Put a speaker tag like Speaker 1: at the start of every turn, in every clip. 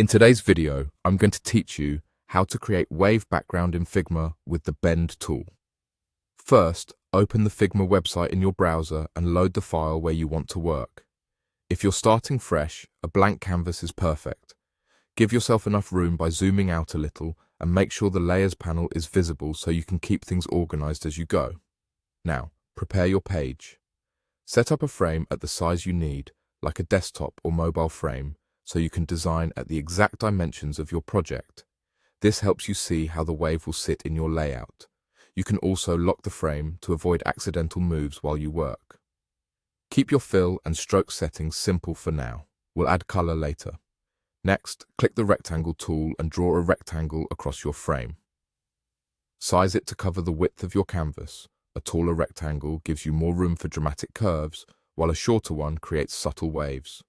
Speaker 1: In today's video, I'm going to teach you how to create wave background in Figma with the Bend tool. First, open the Figma website in your browser and load the file where you want to work. If you're starting fresh, a blank canvas is perfect. Give yourself enough room by zooming out a little and make sure the Layers panel is visible so you can keep things organized as you go. Now, prepare your page. Set up a frame at the size you need, like a desktop or mobile frame, so you can design at the exact dimensions of your project. This helps you see how the wave will sit in your layout. You can also lock the frame to avoid accidental moves while you work. Keep your fill and stroke settings simple for now. We'll add color later. Next, click the rectangle tool and draw a rectangle across your frame. Size it to cover the width of your canvas. A taller rectangle gives you more room for dramatic curves, while a shorter one creates subtle waves.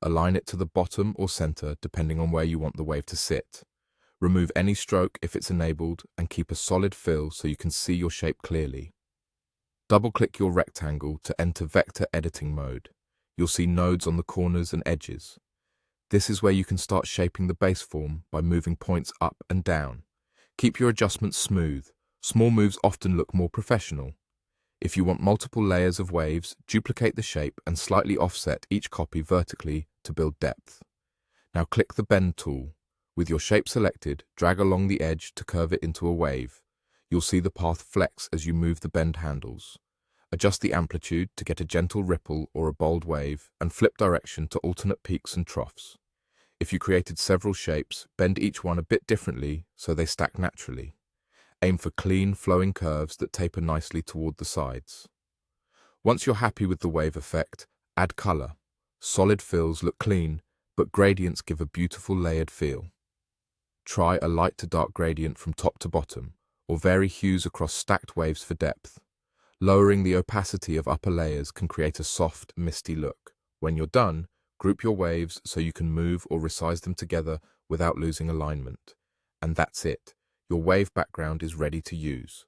Speaker 1: Align it to the bottom or center depending on where you want the wave to sit. Remove any stroke if it's enabled and keep a solid fill so you can see your shape clearly. Double-click your rectangle to enter vector editing mode. You'll see nodes on the corners and edges. This is where you can start shaping the base form by moving points up and down. Keep your adjustments smooth. Small moves often look more professional. If you want multiple layers of waves, duplicate the shape and slightly offset each copy vertically to build depth. Now click the Bend tool. With your shape selected, drag along the edge to curve it into a wave. You'll see the path flex as you move the bend handles. Adjust the amplitude to get a gentle ripple or a bold wave, and flip direction to alternate peaks and troughs. If you created several shapes, bend each one a bit differently so they stack naturally. Aim for clean, flowing curves that taper nicely toward the sides. Once you're happy with the wave effect, add color. Solid fills look clean, but gradients give a beautiful layered feel. Try a light to dark gradient from top to bottom, or vary hues across stacked waves for depth. Lowering the opacity of upper layers can create a soft, misty look. When you're done, group your waves so you can move or resize them together without losing alignment. And that's it. Your wave background is ready to use.